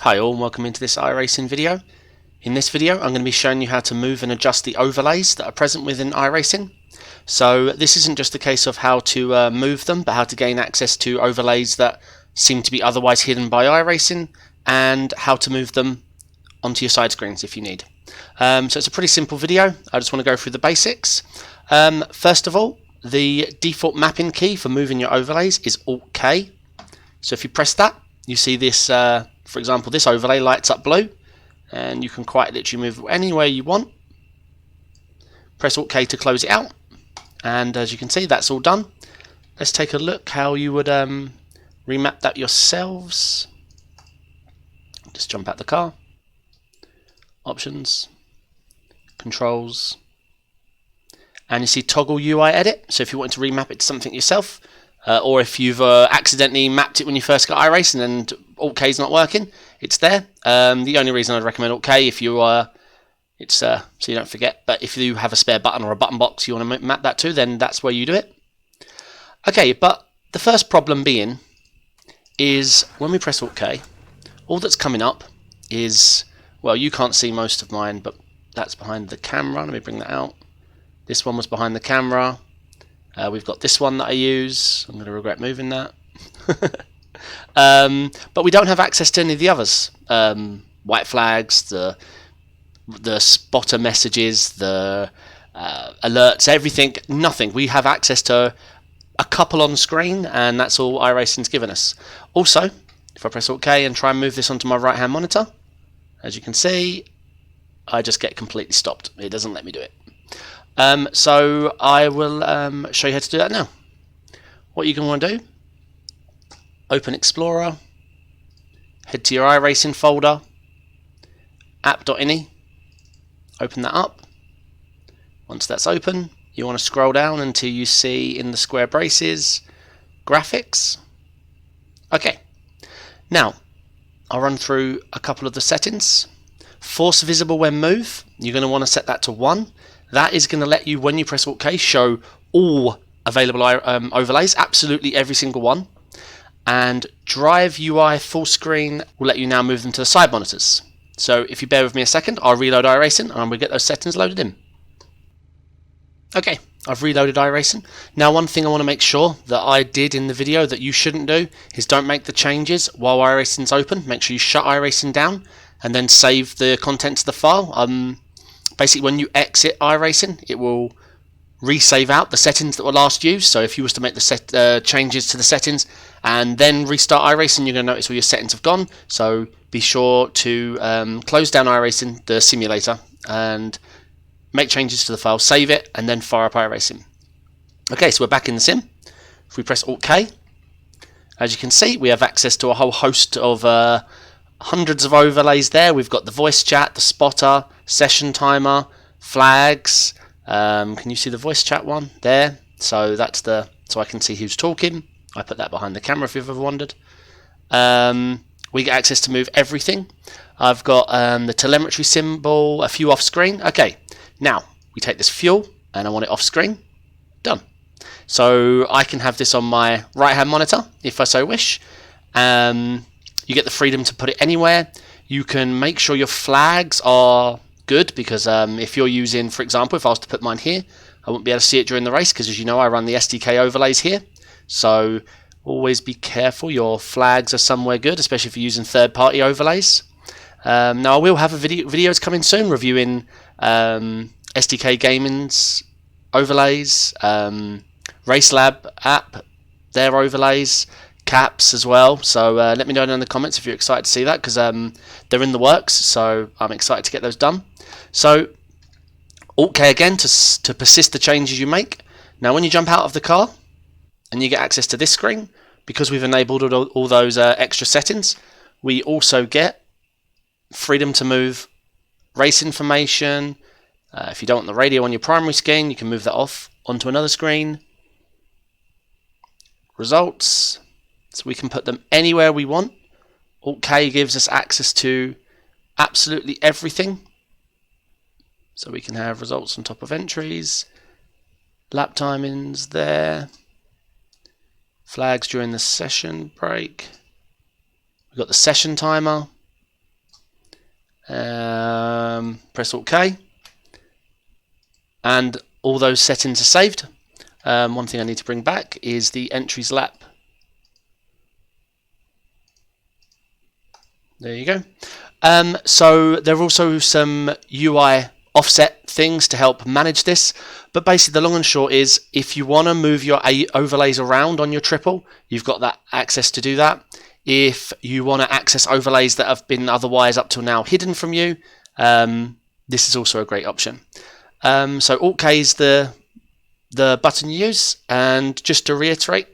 Hi all, and welcome into this iRacing video. In this video I'm going to be showing you how to move and adjust the overlays that are present within iRacing. So this isn't just a case of how to move them, but how to gain access to overlays that seem to be otherwise hidden by iRacing, and how to move them onto your side screens if you need. So it's a pretty simple video. I just want to go through the basics. First of all, the default mapping key for moving your overlays is Alt-K. So if you press that, you see this, for example, this overlay lights up blue, and you can quite literally move anywhere you want. Press Alt-K to close it out, and as you can see, that's all done. Let's take a look how you would remap that yourselves. Just jump out the car, options, controls, and you see toggle UI edit. So if you want to remap it to something yourself, or if you've accidentally mapped it when you first got iRacing and Alt-K is not working, it's there. The only reason I'd recommend Alt-K if you it's so you don't forget. But if you have a spare button or a button box you want to map that to, then that's where you do it. Okay, but the first problem being is when we press Alt-K, all that's coming up is, well, you can't see most of mine, but that's behind the camera. Let me bring that out. This one was behind the camera. We've got this one that I use. I'm going to regret moving that. But we don't have access to any of the others. White flags, the spotter messages, the alerts, everything, nothing. We have access to a couple on screen, and that's all iRacing's given us. Also, if I press Alt-K and try and move this onto my right hand monitor, as you can see, I just get completely stopped. It doesn't let me do it. So I will show you how to do that now. What you're going to want to do, open Explorer, head to your iRacing folder, app.ini, open that up. Once that's open, you want to scroll down until you see in the square braces, graphics. Okay, now I'll run through a couple of the settings. Force visible when move, you're going to want to set that to 1. That is going to let you, when you press Alt-K, show all available overlays, absolutely every single one. And Drive UI full screen will let you now move them to the side monitors. So if you bear with me a second, I'll reload iRacing and we'll get those settings loaded in. Okay, I've reloaded iRacing. Now one thing I want to make sure that I did in the video that you shouldn't do is don't make the changes while iRacing's open. Make sure you shut iRacing down and then save the contents of the file. Basically, when you exit iRacing, it will resave out the settings that were last used. So if you was to make the changes to the settings and then restart iRacing, you're going to notice all your settings have gone. So be sure to close down iRacing, the simulator, and make changes to the file, save it, and then fire up iRacing. Okay, so we're back in the sim. If we press Alt-K, as you can see, we have access to a whole host of hundreds of overlays there. We've got the voice chat, the spotter, session timer, flags. Can you see the voice chat one there? So that's so I can see who's talking. I put that behind the camera if you've ever wondered. We get access to move everything. I've got the telemetry symbol, a few off screen. Okay, now we take this fuel and I want it off screen. Done. So I can have this on my right hand monitor if I so wish. You get the freedom to put it anywhere. You can make sure your flags are good because if you're using, for example, if I was to put mine here, I wouldn't be able to see it during the race because, as you know, I run the SDK overlays here. So always be careful your flags are somewhere good, especially if you're using third-party overlays. Now I will have videos coming soon reviewing SDK Gaming's overlays, RaceLab app, their overlays, caps as well. So let me know in the comments if you're excited to see that, because they're in the works, so I'm excited to get those done. So Alt-K again to persist the changes you make. Now when you jump out of the car and you get access to this screen, because we've enabled all those extra settings, we also get freedom to move race information. If you don't want the radio on your primary screen, you can move that off onto another screen. Results, so we can put them anywhere we want. Alt-K gives us access to absolutely everything. So we can have results on top of entries, lap timings there, flags during the session break. We've got the session timer, Press Alt K, and all those settings are saved. One thing I need to bring back is the entries lap. There you go. So there are also some UI offset things to help manage this, but basically the long and short is, if you want to move your overlays around on your triple, you've got that access to do that. If you want to access overlays that have been otherwise up till now hidden from you, this is also a great option. So Alt K is the button you use, and just to reiterate,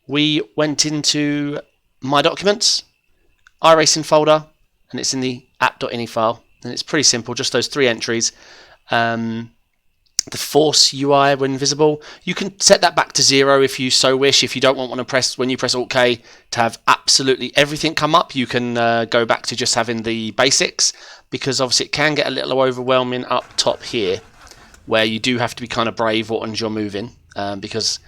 we went into My Documents, iRacing folder, and it's in the app.ini file, and it's pretty simple, just those 3 entries. The force UI when visible, you can set that back to 0 if you so wish. If you don't want to press, when you press Alt K, to have absolutely everything come up, you can go back to just having the basics, because obviously it can get a little overwhelming up top here, where you do have to be kind of brave what ones you're moving, because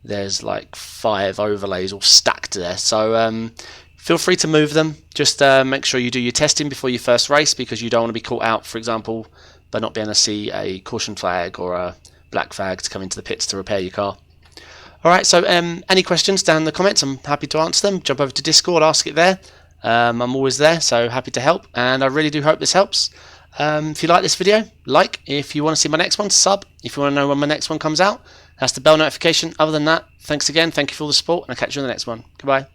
there's like 5 overlays all stacked there. So feel free to move them. Just make sure you do your testing before your first race, because you don't want to be caught out, for example, by not being able to see a caution flag or a black flag to come into the pits to repair your car. Alright, so any questions down in the comments, I'm happy to answer them. Jump over to Discord, ask it there. I'm always there, so happy to help, and I really do hope this helps. If you like this video, like. If you want to see my next one, sub. If you want to know when my next one comes out, that's the bell notification. Other than that, thanks again, thank you for all the support, and I'll catch you in the next one. Goodbye.